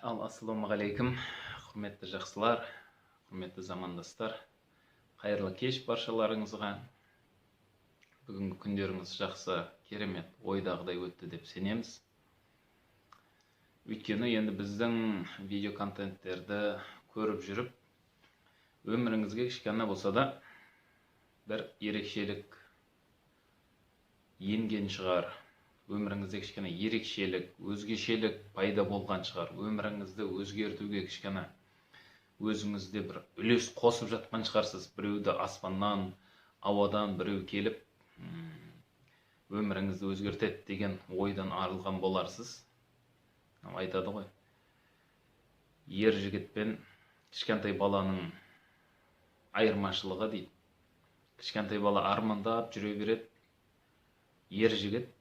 Ассалаумағалейкум, құрметті жақсылар, құрметті замандастар. Қайырлы кеш баршаларыңызға. Бүгінгі күндеріңіз жақсы, керемет, ойдағыдай өтті деп сенеміз. Өйткені енді біздің видео контенттерді көріп жүріп, өміріңізге кішкене болса да бір ерекшелік енген шығар. Өміріңізде кішкене ерекшелік, өзгешелік пайда болған шығар. Өміріңізді өзгертуге кішкене өзіңізде бір үлес қосып жатқан шығарсыз. Біреуді аспаннан, ауадан біреу келіп, өміріңізді өзгертеді деген ойдан арылған боларсыз. Айтады ғой. Ер жігіт пен кішкентай баланың айырмашылығы дейді. Кішкентай бала армандап жүре береді. Ер жігіт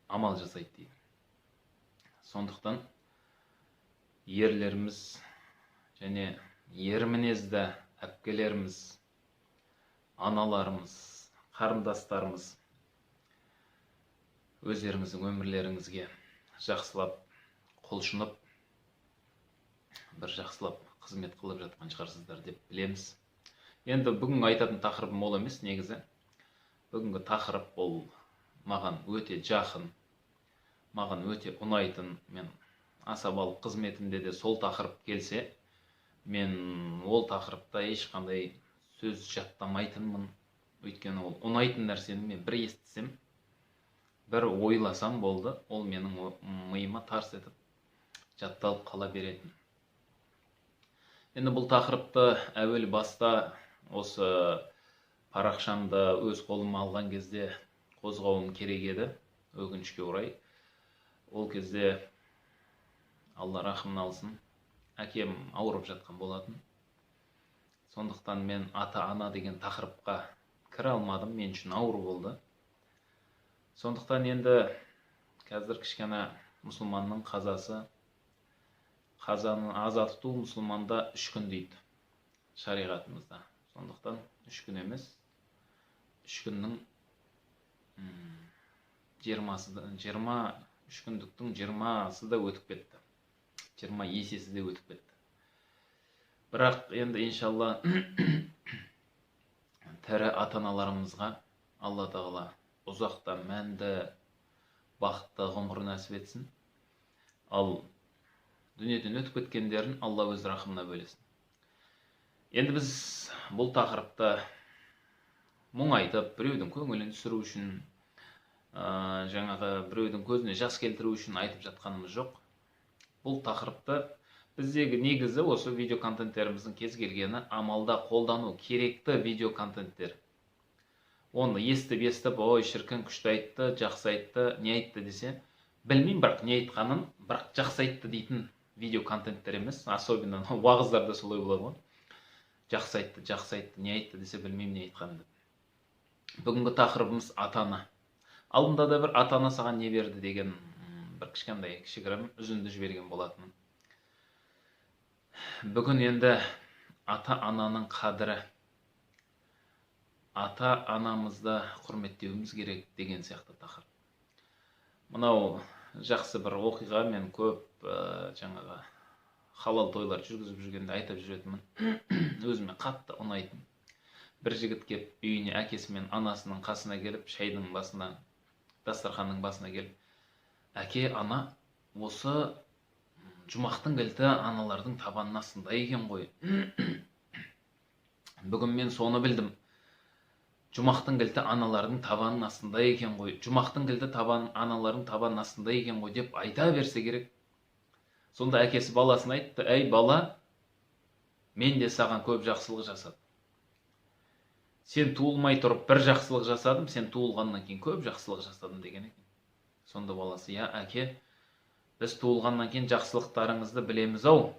амал жасайды дейді. Сондықтан ерлеріміз және ер мінезді әпкелеріміз, аналарымыз, қарындастарымыз өздеріңіздің өмірлеріңізге жақсылап, құлшынып, бір жақсылап қызмет қылып жатқан шығарсыздар деп білеміз. Енді бүгін айтатын тақырыбым ол емес негізі. Бүгінгі тақырып ол маған өте жақын, маған өте ұнайтын. Мен асабалық қызметімде де сол тақырып келсе, мен ол тақырыпта ешқандай сөз жаттамайтынмын. Өйткені ол ұнайтын нәрсені мен бір естісем, бір ойласам болды, ол менің миыма тарс етіп жатталып қала беретін. Енді бұл тақырыпты әуел баста осы парақшамды өз қолыма алған кезде қозғауым керек еді, өкінішке орай. Ол кезде Алла рахымын алсын, әкем ауырып жатқан болатын. Сондықтан мен ата-ана деген тақырыпқа кіре алмадым, мен үшін ауыр болды. Сондықтан енді қазір кішкене мұсылманның қазасы, қазаны аза тұту мұсылманда 3 күн дейді шариғатымызда. Сондықтан 3 күн емес, 3 күннің 23 күндіктің 20-сы да өтіп кетті. 20 есесі де өтіп кетті. Бірақ енді иншалла тірі ата-аналарымызға Алла тағала ұзақта мәнді, бақытты ғұмыр нәсіп етсін. Ал дүниеден өтіп кеткендерін Алла өз рахымына бөлесін. Енді біз бұл тақырыпта мұң айтып, біреудің көңілін түсіру үшін, жаңағы біреудің көзіне жас келтіру үшін айтып жатқанымыз жоқ. Бұл тақырыпты біздегі негізі осы видео контенттеріміздің кез келгені амалда қолдану керекті видео контенттер. Оны естіп, ой шіркін күшті айтты, жақсы айтты, не айтты десе, білмеймін, бірақ не айтқанын, бірақ жақсы айтты дейтін видео контенттер емес. Особенно уағыздарда солай болады ғой. Жақсы айтты, не айтты десе, білмеймін не айтқанын. Бүгінгі тақырыбымыз ата-ана. Алдында да бір ата-ана саған не берді деген бір кішігірім үзінді жіберген болатын. Бүгін енді ата-ананың қадірі, ата-анамызды құрметтеуіміз керек деген сияқты тақырып. Мынау жақсы бір оқиға, мен көп жаңағы халал тойлар жүргізіп жүргенде айтып жүретінмін. Өзіме қатты ұнайтын. Бір жігіт кеп үйіне әкесі мен анасының қасына келіп, шайдың басына, дастарханның басына келіп, әке, ана, осы жұмақтың кілті аналардың табанына астында екен ғой. Бүгін мен соны білдім. Жұмақтың кілті аналардың табанының астында екен ғой. Жұмақтың кілті аналардың табанының астында екен ғой деп айта берсе керек. Сонда әкесі баласына айтты, әй бала, мен де саған көп жақсылық жасадым. Сен туылмай тұрып бір жақсылық жасадым, сен туылғаннан кейін көп жақсылық жасадым деген екен. Сонда баласы, я әке, біз туылғаннан кейін жақсылықтарыңызды білеміз ау.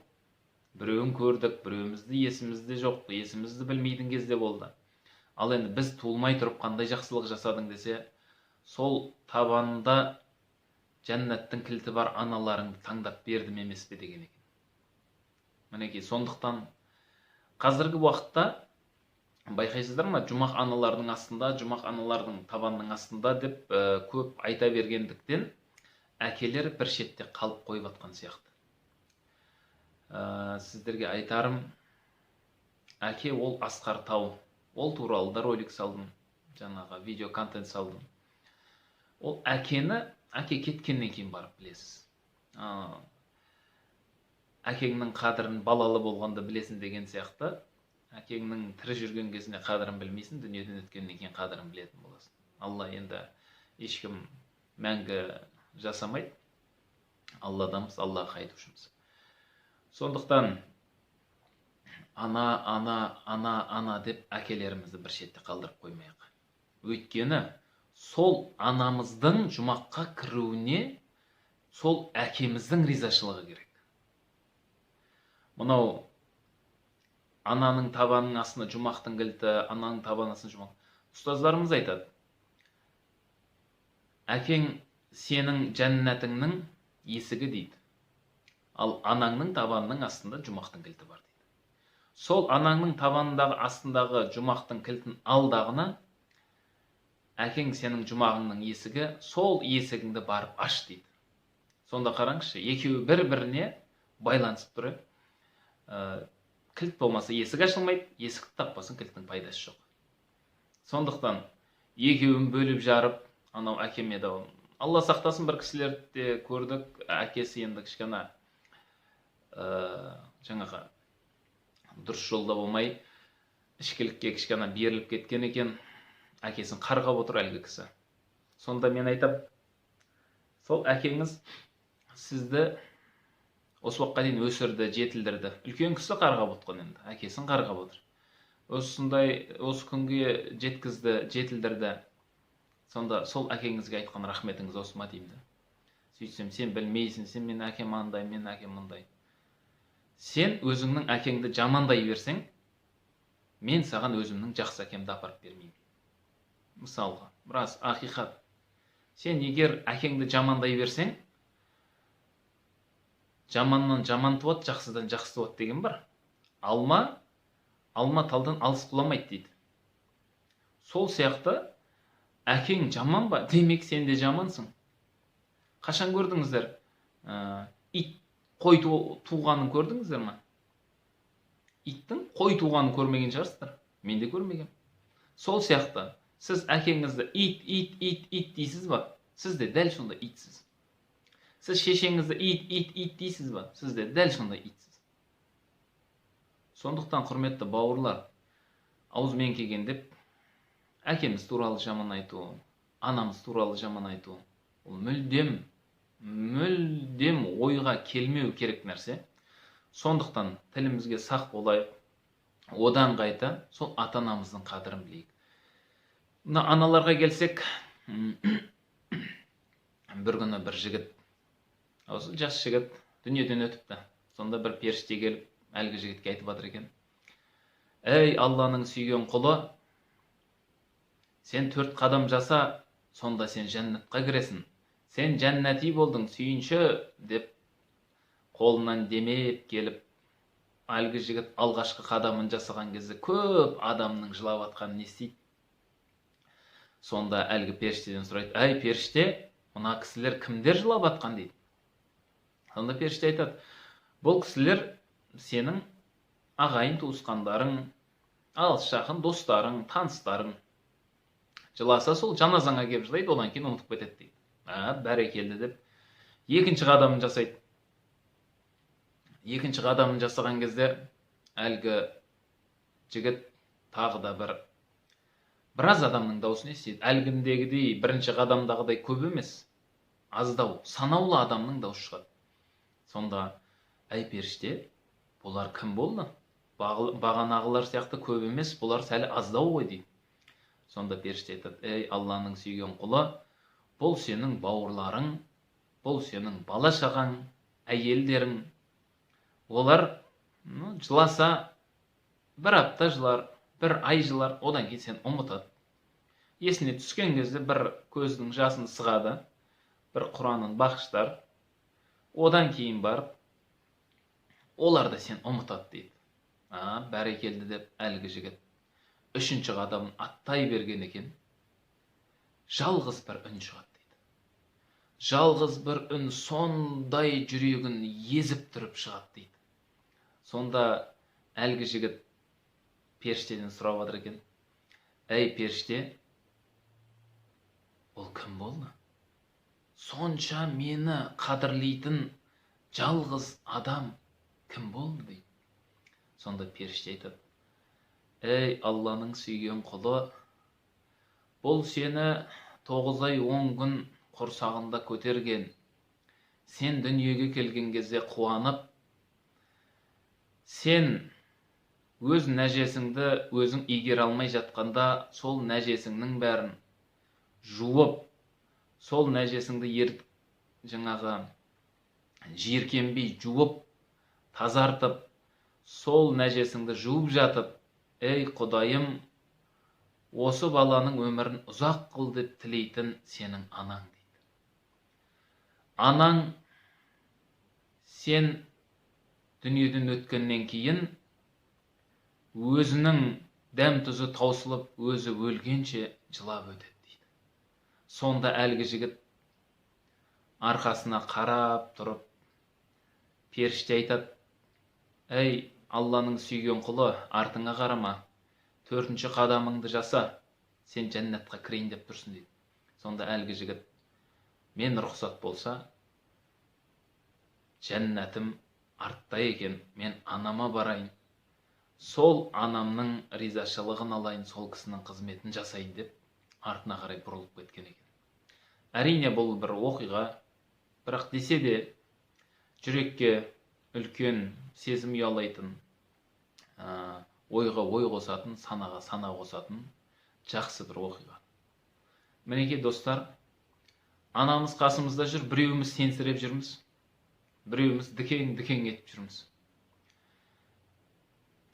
Біреуін көрдік, біреуімізді есімізде жоқ, есімізді білмейтін кезде болды. Ал енді біз туылмай тұрып қандай жақсылық жасадың десе, сол табанында жәннаттың кілті бар аналарыңды таңдап бердім емес пе деген екен. Мінекей, сондықтан қазіргі уақытта байқайсыздар ма, жұмақ аналардың астында, жұмақ аналардың табанның астында деп көп айта бергендіктен әкелер бір шетте қалып қойып атқан сияқты. Сіздерге айтарым, әке ол асқар тау. Ол туралы да ролик салдым, жаңағы видео контент салдым. Ол әке кеткеннен кейін барып білесіз. Әкеңнің қадірін балалы болғанда білесің деген сияқты, әкеңнің тірі жүрген кезінде қадірін білмейсің, дүниеден өткеннен кейін қадірін білетін боласың. Алла енді ешкім мәңгі жасамайды. Алладамыз, Аллаға қайтушымыз. Сондықтан ана деп әкелерімізді бір шетте қалдырып қоймайық. Өйткені сол анамыздың жұмаққа кіруіне сол әкеміздің ризашылығы керек. Мынау ананың табанының астына жұмақтың кілті, ананың табанының астына жұмақ. Ұстаздарымыз айтады, әкең сенің жәннатыңның есігі дейді. Ал анаңның табанының астында жұмақтың кілті бар дейді. Сол анаңның табанындағы астындағы жұмақтың кілтін алдағына, әкең сенің жұмағыңның есігі, сол есігіңді барып аш дейді. Сонда қараңызшы, екеуі бір-біріне байланысып тұр. Кілт болмаса есік ашылмайды, есікті таппасың, кілттің пайдасы жоқ. Сондықтан екеуін бөліп жарып, анау әкеме де Алла сақтасын, бір кісілерді көрдік, әкесі енді кішкена жаңағы дұрыс жолда болмай, ішкілікке кішкена беріліп кеткен екен, әкесін қарғап отыр әлгі кісі. Сонда мен айтам, сол әкеңіз сізді осы уақытқа дейін өсірді, жетілдірді. Үлкен кісі қарғап отқан енді, әкесін қарғап отыр. Осы күнге жеткізді, жетілдірді. Сонда сол әкеңізге айтқан рахметіңіз осы ма деймді. Сөйтсем, сен білмейсің, сен мен әкем андай, мен әкем мұндай. Сен өзіңнің әкеңді жамандай берсең, мен саған өзімнің жақсы әкемді апарып бермеймін. Мысалға, рас, ақиқат. Сен егер әкеңді жамандай берсең, жаманнан жаман туады, жақсыдан жақсы туады деген бар. Алма талдан алыс құламайды дейді. Сол сияқты әкең жаман ба? Демек сен де жамансың. Қашан көрдіңіздер? Ит қой туғанын көрдіңіздер ма? Иттің қой туғанын көрмеген шығарсыздар. Мен де көрмегем. Сол сияқты сіз әкеңізді ит дейсіз ба? Сіз де дәл сонда итсіз. Сіз шешеңізді ит дейсіз ба? Сіз де дәл сонда итсіз. Сондықтан құрметті бауырлар, аузымен келген деп әкеміз туралы жаман айту, анамыз туралы жаман айту, ол мүлдем ойға келмеу керек нәрсе. Сондықтан тілімізге сақ болайық, одан қайта сол ата-анамыздың қадірін білейік. Мына аналарға келсек, бір күні бір жігіт, осы жас жігіт дүниеден өтіпті. Сонда бір періште келіп, әлгі жігітке айтып жатыр екен. Ей Алланың сүйген құлы, сен 4 қадам жаса, сонда сен жәннатқа кіресің. Сен жәннати болдың, сүйінші, деп қолынан демеп келіп, әлгі жігіт алғашқы қадамын жасаған кезде көп адамның жылап атқанын естиді. Сонда әлгі періштеден сұрайды, әй періште, мына кісілер кімдер жылап атқан дейді. Сонда періште айтады, бұл кісілер сенің ағайын туысқандарың, алыс жақын достарың, таныстарың. Жыласа сол жаназаңа келіп жылайды, одан кейін ұмытып кетеді дейді. Бәрекелді деп екінші қадамын жасайды. Екінші қадамын жасаған кезде әлгі жігіт тағы да біраз адамның дауысын естиді. Әлгіндегідей бірінші қадамдағыдай көп емес, аздау, санаулы адамның дауысы шығады. Сонда, әй періште, бұлар кім болды? Бағанағылар сияқты көп емес, бұлар сәл аздау ғой дейді. Сонда періште айтады, ей Алланың сүйген құлы, бұл сенің бауырларың, бұл сенің бала шағаң, әйелдерің. Олар жыласа, бір апта жылар, бір ай жылар, одан кейін сен ұмытады. Есіне түскен кезде бір көздің жасын сығады, бір Құранын бақыштар, одан кейін барып, оларды сен ұмытады дейді. Бәрекелді деп әлгі жігіт үшінші қадамын аттай берген екен, жалғыз бір үн шығады дейді. Жалғыз бір үн сондай жүрегін езіп тұрып шығады дейді. Сонда әлгі жігіт періштеден сұрап жатыр екен: «Әй періште, ол кім болды? Сонша мені қадірлейтін жалғыз адам кім болды?» дейді. Сонда періште айтады: «Ей Алланың сүйген құлы, бұл сені 9 ай 10 күн құрсағында көтерген. Сен дүниеге келген кезде қуанып, сен өз нәжесіңді өзің игере алмай жатқанда, сол нәжесіңнің бәрін жуып, сол нәжесіңді жаңағы жиіркенбей жуып, тазартып, сол нәжесіңді жуып жатып, ей Құдайым, осы баланың өмірін ұзақ қыл деп тілейтін сенің анаң» дейді. Анаң сен дүниеден өткеннен кейін өзінің дәм тұзы таусылып, өзі өлгенше жылап өтеді дейді. Сонда әлгі жігіт арқасына қарап тұрып, періште айтады: «Әй Алланың сүйген құлы, артыңа қарама, 4-ші қадамыңды жаса, сен жәннатқа кірейін деп тұрсың» дейді. Сонда әлгі жігіт: «Мен рұқсат болса, жәннатым артта екен, мен анама барайын, сол анамның ризашылығын алайын, сол кісінің қызметін жасайын» деп артына қарай бұрылып кеткен екен. Әрине бұл бір оқиға, бірақ десе де жүрекке үлкен сезім ұялайтын, ойға ой қосатын, санаға сана қосатын жақсы бір оқиға. Мінекей достар, анамыз қасымызда жүр, біреуіміз сенсіреп жүрміз, біреуіміз дікең етіп жүрміз.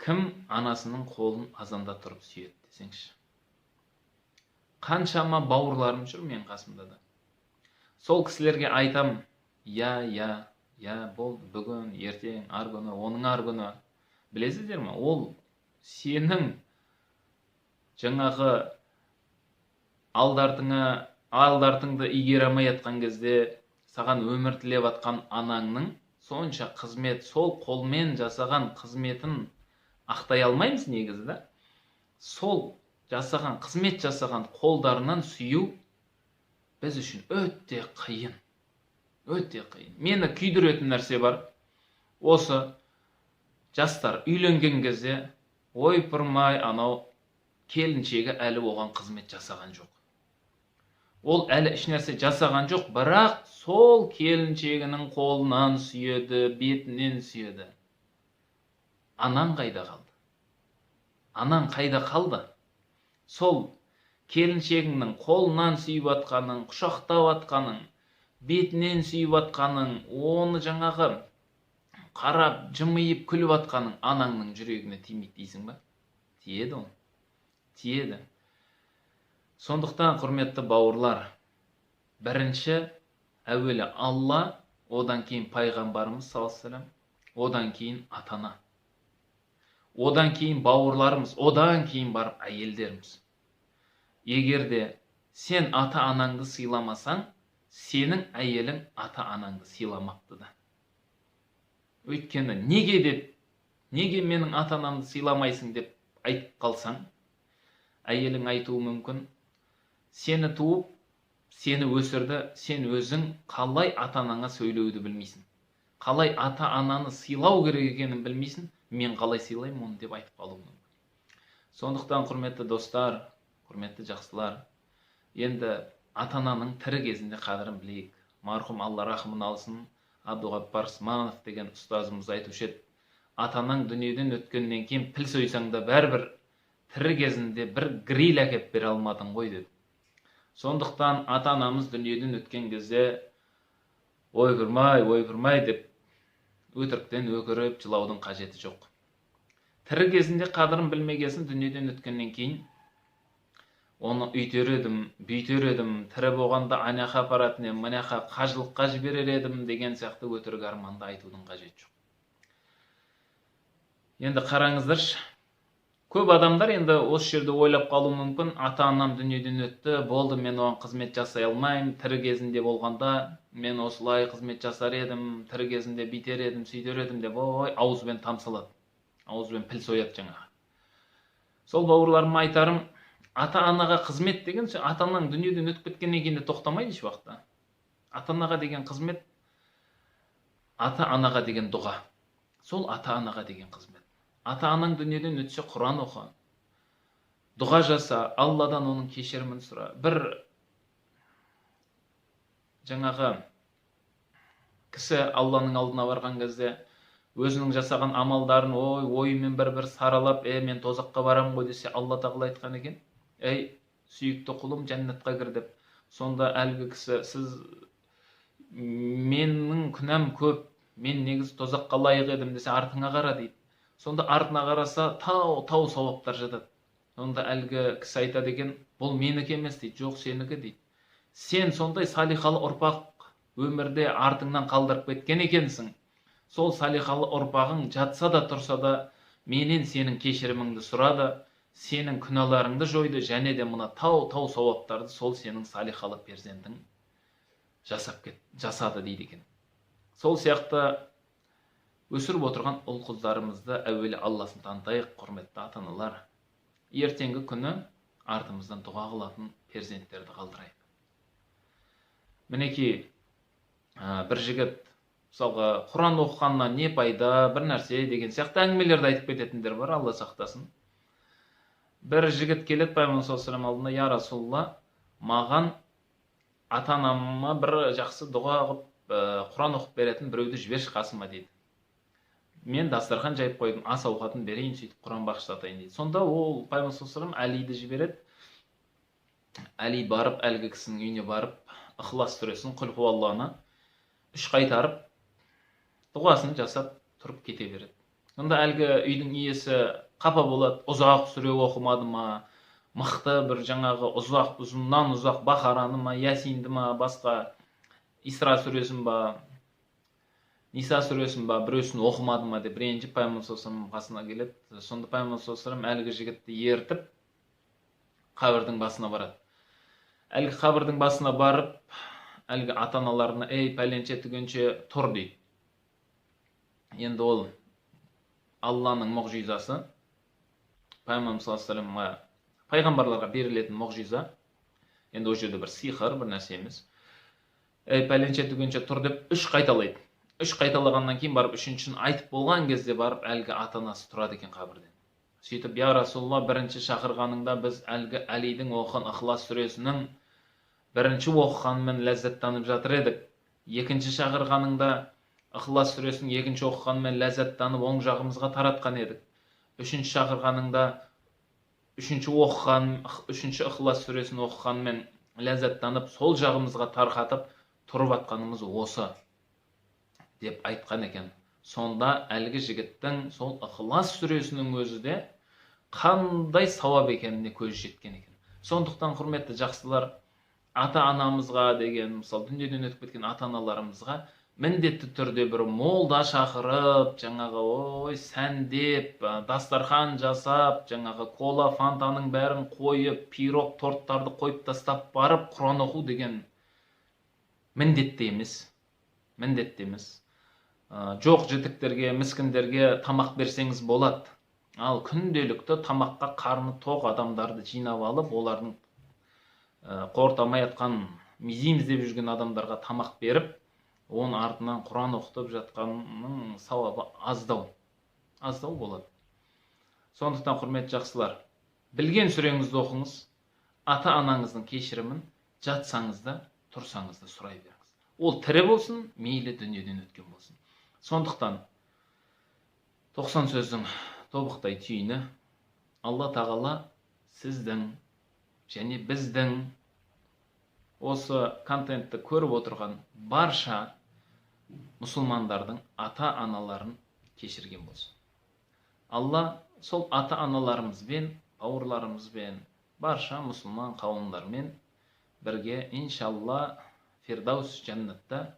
Кім анасының қолын азанда тұрып сүйеді десеңші? Қаншама бауырларым жүр мен қасымда да. Сол кісілерге айтам: «Я, болды, бүгін, ертең, аргүні, оның аргүні». Білесіздер ме? Ол сенің жаңағы алдартыңды игере алмай жатқан кезде саған өмір тілеп атқан анаңның сонша қызмет, сол қолмен жасаған қызметін ақтай алмаймыз негізі да. Сол жасаған, қызмет жасаған қолдарынан сүю біз үшін өте қиын. Өте қиын. Мені күйдіретін нәрсе бар. Осы жастар үйленген кезде, ойпырмай, анау келіншегі әлі оған қызмет жасаған жоқ. Ол әлі ешнәрсе жасаған жоқ, бірақ сол келіншегінің қолынан сүйеді, бетінен сүйеді. Анаң қайда қалды? Анаң қайда қалды? Сол келіншегіңнің қолынан сүйіп атқаның, құшақтап атқаның, бетінен сүйіп атқаның, оны жаңағы қарап, жымиып күліп атқаның анаңның жүрегіне тимейді дейсің ба? Тиеді ол. Тиеді. Сондықтан, құрметті бауырлар, бірінші әуелі Алла, одан кейін пайғамбарымыз саллаллаху алейхи ва саллям, одан кейін ата-ана, одан кейін бауырларымыз, одан кейін барып әйелдеріміз. Егер де сен ата-анаңды сыйламасаң, сенің әйелің ата-анаңды сыйламапты да. Өйткені неге менің ата-анамды сыйламайсың деп айтып қалсаң, әйелің айтуы мүмкін: сені туып, сені өсірді, сен өзің қалай ата-анаңа сөйлеуді білмейсің, қалай ата-ананы сыйлау керек екенін білмейсің, мен қалай сыйлаймын оны деп айтып қалуы мүмкін. Сондықтан, құрметті достар, құрметті жақсылар, енді ата-ананың тірі кезінде қадірін білейік. Марқұм Алла рахымын алсын, Абдуғаппар Сманов деген ұстазымыз айтушы еді: ата-анаң дүниеден өткеннен кейін піл сойсаң да бәрібір тірі кезінде бір гриль әкеп бере алмадың ғой деді. Сондықтан ата-анамыз дүниеден өткен кезде ойпырмай деп өтіріктен өкіріп жылаудың қажеті жоқ. Тірі кезінде қадірін білмегесін, дүниеден өткеннен кейін оны үйтер едім, бүйтер едім, тірі болғанда аняқа апаратын едім, мыняқа қажылыққа жіберер едім деген сияқты өтірік арманды айтудың қажеті жоқ. Енді қараңыздаршы, Көп адамдар енді осы жерде ойлап қалуы мүмкін, ата-анам дүниеден өтті, болды, мен оған қызмет жасай алмаймын, тірі кезінде болғанда мен осылай қызмет жасар едім, тірі кезінде бүйтер едім, сөйтер едім деп, ауызбен тамсалады, ауызбен піл сояды жаңағы. Сол бауырларыма айтарым, ата-анаға қызмет деген, ата-анаң дүниеден өтіп кеткеннен кейін де тоқтамайды еш уақытта. Ата-анаға деген қызмет, ата-анаға деген дұға. Сол ата-анаға деген қызмет. Ата-анаң дүниеден өтсе Құран оқы, дұға жаса, Алладан оның кешірімін сұра. Бір жаңағы кісі Алланың алдына барған кезде өзінің жасаған амалдарын ойымен бір саралап, мен тозаққа барам ғой десе, Алла тағала айтқан екен, сүйікті құлым жәннатқа кір деп. Сонда әлгі кісі, сіз менің күнәм көп, мен негізі тозаққа лайық едім десе, артыңа қара дейді. Сонда артына қараса, тау сауаптар жатады. Сонда әлгі кісі айтады екен, бұл менікі емес дейді, жоқ сенікі дейді. Сен сондай салихалы ұрпақ өмірде артыңнан қалдырып кеткен екенсің. Сол салихалы ұрпағың жатса да тұрса да менен сенің кешіріміңді сұрады, сенің күнәларыңды жойды, және де мына тау сауаптарды сол сенің салихалы перзентің жасады дейді екен. Сол сияқты өсіріп отырған ұл қыздарымызды әуелі Алласын танытайық, құрметті ата-аналар. Ертеңгі күні артымыздан дұға қылатын перзенттерді қалдырайық. Мінекей, бір жігіт, мысалға, Құран оқығаннан не пайда, бір нәрсе деген сияқты әңгімелерді айтып кететіндер бар, Алла сақтасын. Бір жігіт келеді Пайғамбар саллаллаху алейхи алдына, я Расулалла, маған ата-анама бір жақсы дұға қылып, Құран оқып беретін біреуді жіберші қасыма дейді. Мен дастархан жайып қойдым, ас ауқатын берейін, сөйтіп Құран бағыштатайын дейді. Сонда ол Пайғамбар саллаллаху алейхи Әлиді жібереді. Әли барып, әлгі кісінің үйіне барып, Ықылас сүресін, Құл хуалланы 3 қайтарып, дұғасын жасап тұрып кете береді. Сонда әлгі үйдің иесі қапа болады, ұзақ сүре оқымады ма, мықты бір жаңағы ұзынан ұзақ Бақараны ма, Ясинді ма, басқа Исра сүресін ба, Ниса сүресін ба, біреусін оқымады ма деп ренжіп Пайғамбар саллаллаху алейхи қасына келеді. Сонда Пайғамбар саллаллаху алейхи әлгі жігітті ертіп қабірдің басына барады. Әлгі қабірдің басына барып, әлгі ата-аналарына, пәленше түгенше тұр дейді. Енді ол Алланың мұғжизасы, Пайғамбар саллаллаху алейхи пайғамбарларға берілетін мұғжиза. Енді ол жерде бір сиқыр, бір нәрсе емес. Пәленше түгенше тұр деп 3 қайталайды. 3 қайталағаннан кейін барып 3-шін айтып болған кезде барып әлгі ата-анасы тұрады екен қабірден. Сөйтіп, я Расулалла, бірінші шақырғаныңда біз әлгі Әлидің оқыған Ықылас сүресінің бірінші оқығанымен ләззаттанып жатыр едік. Екінші шақырғаныңда Ықылас сүресінің екінші оқығанымен ләззаттанып оң жағымызға таратқан едік. Үшінші шақырғаныңда үшінші Ықылас сүресін оқығанымен ләззаттанып сол жағымызға тарқатып тұрып атқанымыз осы деп айтқан екен. Сонда әлгі жігіттің сол Ықылас сүресінің өзі де қандай сауап екеніне көз жеткен екен. Сондықтан құрметті жақсылар, ата-анамызға деген, мысалы дүниеден өтіп кеткен ата-аналарымызға міндетті түрде бір молда шақырып, жаңағы сәндеп, дастархан жасап, жаңағы кола, фантаның бәрін қойып, пирог, торттарды қойып тастап барып Құран оқу деген міндетті емес. Жоқ жітіктерге, міскіндерге тамақ берсеңіз болады. Ал күнделікті тамаққа қарны тоқ адамдарды жинап алып, олардың қортамай атқан мизейміз деп жүрген адамдарға тамақ беріп, оның артынан Құран оқытып жатқанның сауабы аздау болады. Сондықтан құрметті жақсылар, білген сүреңізді оқыңыз, ата-анаңыздың кешірімін жатсаңыз да, тұрсаңыз да сұрай беріңіз. Ол тірі болсын, мейлі дүниеден өткен болсын. Сондықтан 90 сөздің тобықтай түйіні, Алла тағала сіздің және біздің осы контентті көріп отырған барша мұсылмандардың ата-аналарын кешірген болсын. Алла сол ата-аналарымызбен, бауырларымызбен, барша мұсылман қауымдармен бірге иншалла Фирдаус жәннатта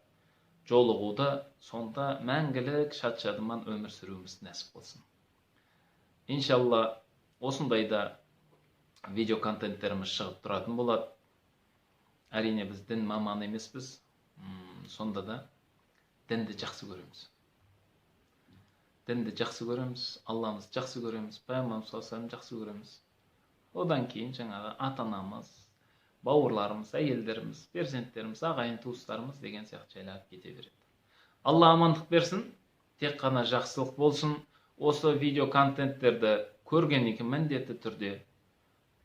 жолығуды, сонда мәңгілік шат-шадыман өмір сүруіміз нәсіп болсын. Иншалла осындайда видео контенттерimiz шығып тұратын болады. Әрине біз дін маманы емеспіз, сонда да дінді жақсы көреміз. Дінді жақсы көреміз, Алламызды жақсы көреміз, Пайғамбарымыз саллаллаху жақсы көреміз. Одан кейін жаңағы ата-анамыз, бауырларымыз, әйелдеріміз, перзенттеріміз, ағайын туыстарымыз деген сияқты жайлап кете береді. Алла амандық берсін, тек қана жақсылық болсын. Осы видео контенттерді көргеннен кейін міндетті түрде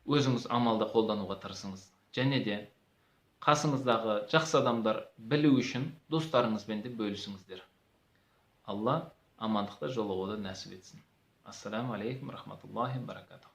өзіңіз амалда қолдануға тырысыңыз. Және де қасыңыздағы жақсы адамдар білу үшін достарыңызбен де бөлісіңіздер. Алла амандықта жолығуды нәсіп етсін. Ассаламу алейкум рахматуллахи баракатух.